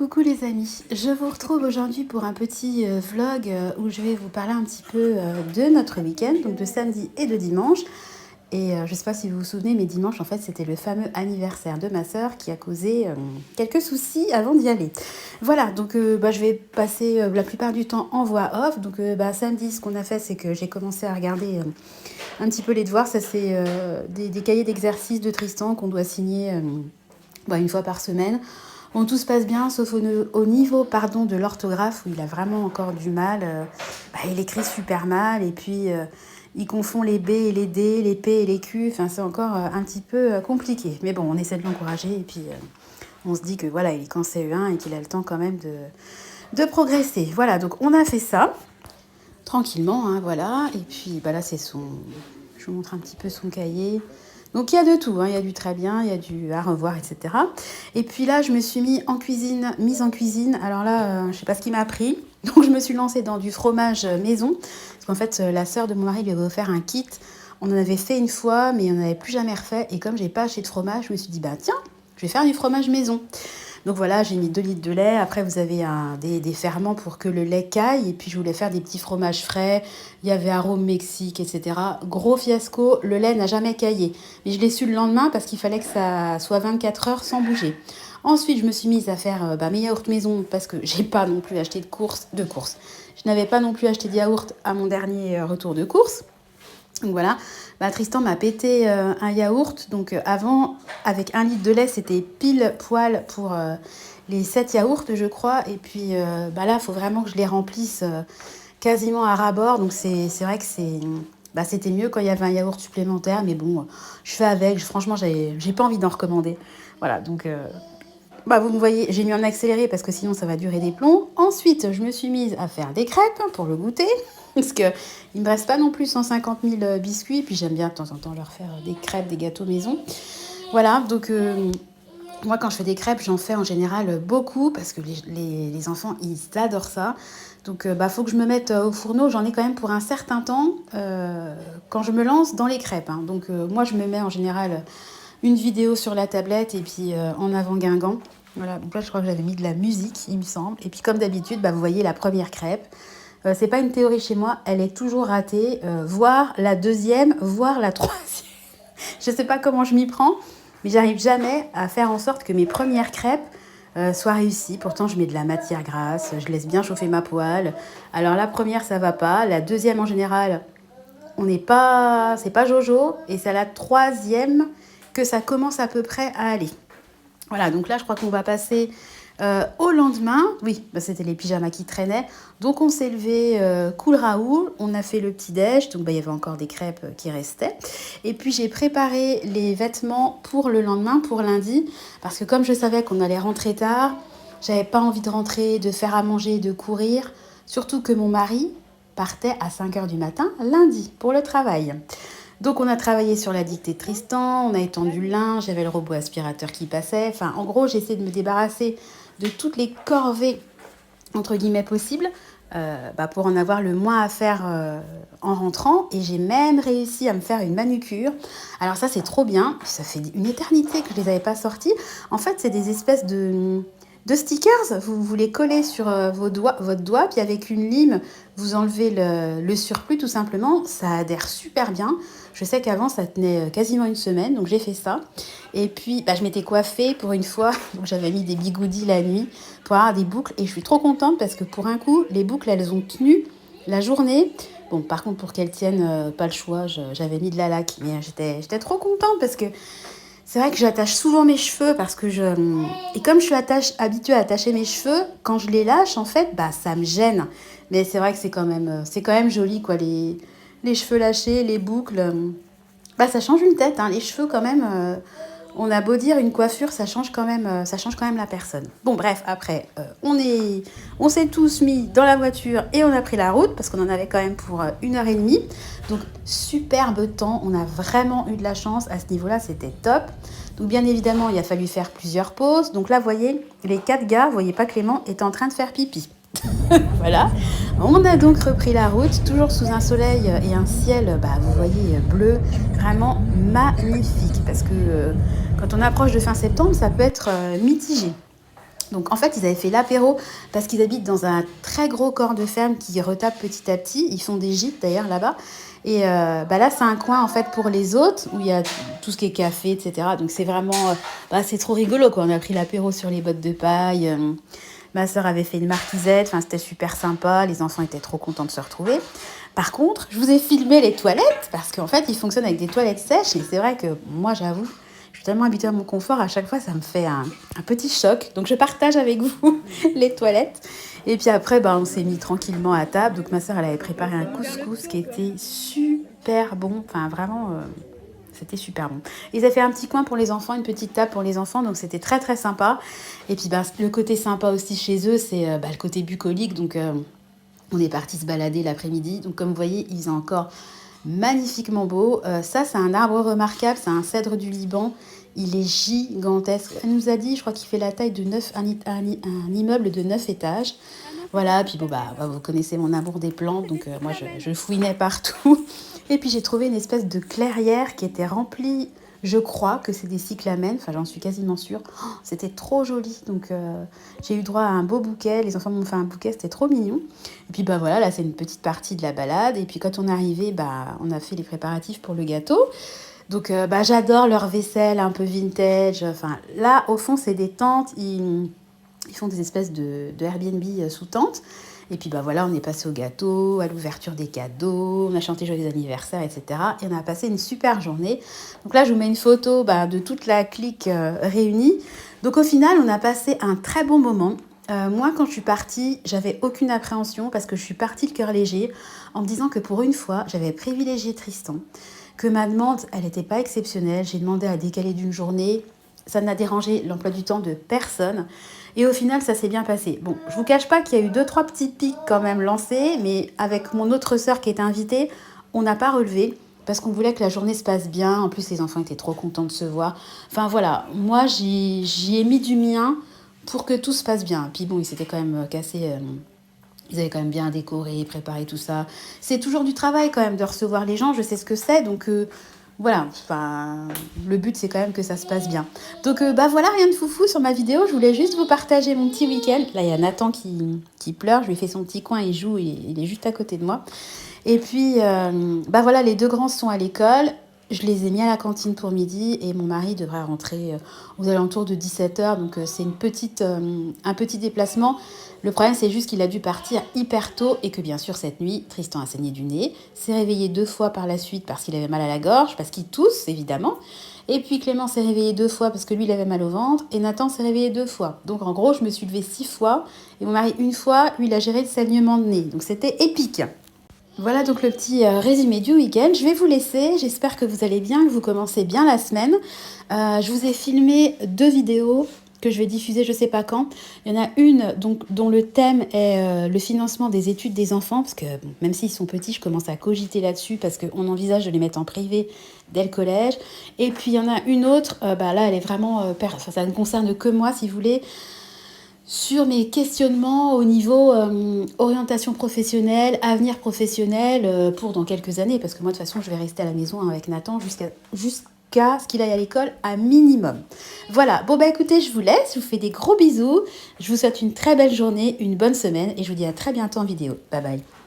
Coucou les amis, je vous retrouve aujourd'hui pour un petit vlog où je vais vous parler un petit peu de notre week-end, donc de samedi et de dimanche. Et je ne sais pas si vous vous souvenez, mais dimanche en fait c'était le fameux anniversaire de ma sœur qui a causé quelques soucis avant d'y aller. Voilà, donc je vais passer la plupart du temps en voix off. Donc samedi, ce qu'on a fait, c'est que j'ai commencé à regarder un petit peu les devoirs. Ça c'est des cahiers d'exercice de Tristan qu'on doit signer une fois par semaine. Bon, tout se passe bien, sauf au niveau de l'orthographe, où il a vraiment encore du mal. Il écrit super mal, et puis il confond les B et les D, les P et les Q. Enfin, c'est encore un petit peu compliqué. Mais bon, on essaie de l'encourager, et puis on se dit que voilà, il est qu'en CE1 et qu'il a le temps quand même de progresser. Voilà, donc on a fait ça, tranquillement, hein, voilà. Et puis là, c'est son... Je vous montre un petit peu son cahier. Donc il y a de tout, hein. Il y a du très bien, il y a du à revoir, etc. Et puis là, je me suis mise en cuisine. Alors là, je ne sais pas ce qui m'a pris. Donc je me suis lancée dans du fromage maison. Parce qu'en fait, la sœur de mon mari lui avait offert un kit. On en avait fait une fois, mais on n'avait plus jamais refait. Et comme j'ai pas acheté de fromage, je me suis dit, tiens, je vais faire du fromage maison. Donc voilà, j'ai mis 2 litres de lait. Après, vous avez des ferments pour que le lait caille. Et puis, je voulais faire des petits fromages frais. Il y avait arôme Mexique, etc. Gros fiasco, le lait n'a jamais caillé. Mais je l'ai su le lendemain parce qu'il fallait que ça soit 24 heures sans bouger. Ensuite, je me suis mise à faire mes yaourts maison parce que j'ai pas non plus acheté de course. Je n'avais pas non plus acheté de yaourt à mon dernier retour de course. Donc voilà, Tristan m'a pété un yaourt. Donc avant, avec 1 litre de lait, c'était pile poil pour les 7 yaourts, je crois. Et puis là, il faut vraiment que je les remplisse quasiment à ras-bord. Donc c'est vrai que c'était mieux quand il y avait un yaourt supplémentaire. Mais bon, je fais avec. Franchement, j'ai pas envie d'en recommander. Voilà, donc... vous me voyez, j'ai mis en accéléré parce que sinon ça va durer des plombs. Ensuite, je me suis mise à faire des crêpes pour le goûter. Parce qu'il ne me reste pas non plus 150 000 biscuits. Puis j'aime bien de temps en temps leur faire des crêpes, des gâteaux maison. Voilà, donc moi quand je fais des crêpes, j'en fais en général beaucoup. Parce que les enfants, ils adorent ça. Donc faut que je me mette au fourneau. J'en ai quand même pour un certain temps quand je me lance dans les crêpes. Hein. Donc moi je me mets en général... une vidéo sur la tablette et puis en avant Guingamp. Voilà, donc là je crois que j'avais mis de la musique, il me semble. Et puis comme d'habitude, vous voyez la première crêpe. C'est pas une théorie chez moi, elle est toujours ratée, voire la deuxième, voire la troisième. Je sais pas comment je m'y prends, mais j'arrive jamais à faire en sorte que mes premières crêpes soient réussies. Pourtant je mets de la matière grasse, je laisse bien chauffer ma poêle. Alors la première ça va pas, la deuxième en général, c'est pas Jojo, et c'est la troisième que ça commence à peu près à aller. Voilà, donc là, je crois qu'on va passer au lendemain. Oui, c'était les pyjamas qui traînaient. Donc, on s'est levé cool Raoul. On a fait le petit-déj. Donc, il y avait encore des crêpes qui restaient. Et puis, j'ai préparé les vêtements pour le lendemain, pour lundi. Parce que comme je savais qu'on allait rentrer tard, j'avais pas envie de rentrer, de faire à manger, de courir. Surtout que mon mari partait à 5h du matin, lundi, pour le travail. Donc, on a travaillé sur la dictée de Tristan, on a étendu le linge, j'avais le robot aspirateur qui passait. Enfin, en gros, j'ai essayé de me débarrasser de toutes les corvées, entre guillemets, possibles, pour en avoir le moins à faire en rentrant. Et j'ai même réussi à me faire une manucure. Alors ça, c'est trop bien. Ça fait une éternité que je les avais pas sortis. En fait, c'est des espèces de stickers. Vous les collez sur votre doigt, puis avec une lime, vous enlevez le surplus tout simplement. Ça adhère super bien. Je sais qu'avant, ça tenait quasiment une semaine, donc j'ai fait ça. Et puis, je m'étais coiffée pour une fois, donc j'avais mis des bigoudis la nuit pour avoir des boucles. Et je suis trop contente parce que pour un coup, les boucles, elles ont tenu la journée. Bon, par contre, pour qu'elles tiennent, pas le choix, j'avais mis de la laque. Mais j'étais trop contente parce que c'est vrai que j'attache souvent mes cheveux et comme je suis habituée à attacher mes cheveux, quand je les lâche, en fait, ça me gêne. Mais c'est vrai que c'est quand même joli, quoi, les cheveux lâchés, les boucles. Ça change une tête, hein, les cheveux quand même. On a beau dire une coiffure, ça change quand même la personne. Bon, bref, après, on s'est tous mis dans la voiture et on a pris la route parce qu'on en avait quand même pour 1h30. Donc, superbe temps. On a vraiment eu de la chance. À ce niveau-là, c'était top. Donc, bien évidemment, il a fallu faire plusieurs pauses. Donc là, vous voyez, les 4 gars, vous voyez pas Clément, est en train de faire pipi. Voilà. On a donc repris la route, toujours sous un soleil et un ciel, vous voyez, bleu, vraiment magnifique. Parce que quand on approche de fin septembre, ça peut être mitigé. Donc en fait, ils avaient fait l'apéro parce qu'ils habitent dans un très gros corps de ferme qui retape petit à petit. Ils font des gîtes d'ailleurs là-bas. Et là, c'est un coin en fait pour les hôtes où il y a tout ce qui est café, etc. Donc c'est vraiment, c'est trop rigolo quoi. On a pris l'apéro sur les bottes de paille. Ma sœur avait fait une marquisette. Enfin, c'était super sympa. Les enfants étaient trop contents de se retrouver. Par contre, je vous ai filmé les toilettes parce qu'en fait, ils fonctionnent avec des toilettes sèches. Et c'est vrai que moi, j'avoue, je suis tellement habituée à mon confort, à chaque fois, ça me fait un petit choc. Donc, je partage avec vous les toilettes. Et puis après, on s'est mis tranquillement à table. Donc, ma sœur, elle avait préparé un couscous qui était super bon. Enfin, vraiment, c'était super bon. Ils avaient fait un petit coin pour les enfants, une petite table pour les enfants. Donc, c'était très, très sympa. Et puis, le côté sympa aussi chez eux, c'est le côté bucolique. Donc, on est parti se balader l'après-midi. Donc, comme vous voyez, il faisait encore magnifiquement beau. Ça, c'est un arbre remarquable. C'est un cèdre du Liban. Il est gigantesque. Elle nous a dit, je crois qu'il fait la taille de un immeuble de 9 étages. Voilà, puis vous connaissez mon amour des plantes. Donc, moi, je fouinais partout. Et puis, j'ai trouvé une espèce de clairière qui était remplie. Je crois que c'est des cyclamènes, enfin j'en suis quasiment sûre. Oh, c'était trop joli, donc j'ai eu droit à un beau bouquet. Les enfants m'ont fait un bouquet, c'était trop mignon. Et puis voilà, là c'est une petite partie de la balade. Et puis quand on est arrivé, on a fait les préparatifs pour le gâteau. Donc j'adore leur vaisselle un peu vintage. Enfin là au fond c'est des tentes, ils font des espèces de Airbnb sous tente. Et puis voilà, on est passé au gâteau, à l'ouverture des cadeaux, on a chanté joyeux anniversaire, etc. Et on a passé une super journée. Donc là, je vous mets une photo de toute la clique réunie. Donc au final, on a passé un très bon moment. Moi, quand je suis partie, j'avais aucune appréhension parce que je suis partie le cœur léger en me disant que pour une fois, j'avais privilégié Tristan, que ma demande, elle n'était pas exceptionnelle. J'ai demandé à décaler d'une journée. Ça n'a dérangé l'emploi du temps de personne. Et au final, ça s'est bien passé. Bon, je vous cache pas qu'il y a eu 2-3 petits pics quand même lancés, mais avec mon autre sœur qui était invitée, on n'a pas relevé parce qu'on voulait que la journée se passe bien. En plus, les enfants étaient trop contents de se voir. Enfin voilà, moi j'y ai mis du mien pour que tout se passe bien. Puis bon, ils s'étaient quand même cassés. Ils avaient quand même bien décoré, préparé tout ça. C'est toujours du travail quand même de recevoir les gens, je sais ce que c'est, donc voilà, le but c'est quand même que ça se passe bien. Donc voilà, rien de foufou sur ma vidéo, je voulais juste vous partager mon petit week-end. Là, il y a Nathan qui pleure, je lui ai fait son petit coin, il joue, il est juste à côté de moi. Et puis, voilà, les 2 grands sont à l'école. Je les ai mis à la cantine pour midi et mon mari devrait rentrer aux alentours de 17h. Donc, c'est un petit déplacement. Le problème, c'est juste qu'il a dû partir hyper tôt et que, bien sûr, cette nuit, Tristan a saigné du nez, s'est réveillé 2 fois par la suite parce qu'il avait mal à la gorge, parce qu'il tousse, évidemment. Et puis, Clément s'est réveillé 2 fois parce que lui, il avait mal au ventre. Et Nathan s'est réveillé 2 fois. Donc, en gros, je me suis levée 6 fois. Et mon mari, 1 fois, lui, il a géré le saignement de nez. Donc, c'était épique. Voilà donc le petit résumé du week-end. Je vais vous laisser. J'espère que vous allez bien, que vous commencez bien la semaine. Je vous ai filmé 2 vidéos que je vais diffuser je ne sais pas quand. Il y en a une dont le thème est le financement des études des enfants, parce que même s'ils sont petits, je commence à cogiter là-dessus, parce qu'on envisage de les mettre en privé dès le collège. Et puis il y en a une autre, là elle est vraiment, ça ne concerne que moi si vous voulez, sur mes questionnements au niveau orientation professionnelle, avenir professionnel pour dans quelques années, parce que moi de toute façon je vais rester à la maison avec Nathan jusqu'à ce qu'il aille à l'école à minimum. Voilà, écoutez, je vous laisse, je vous fais des gros bisous, je vous souhaite une très belle journée, une bonne semaine et je vous dis à très bientôt en vidéo. Bye bye.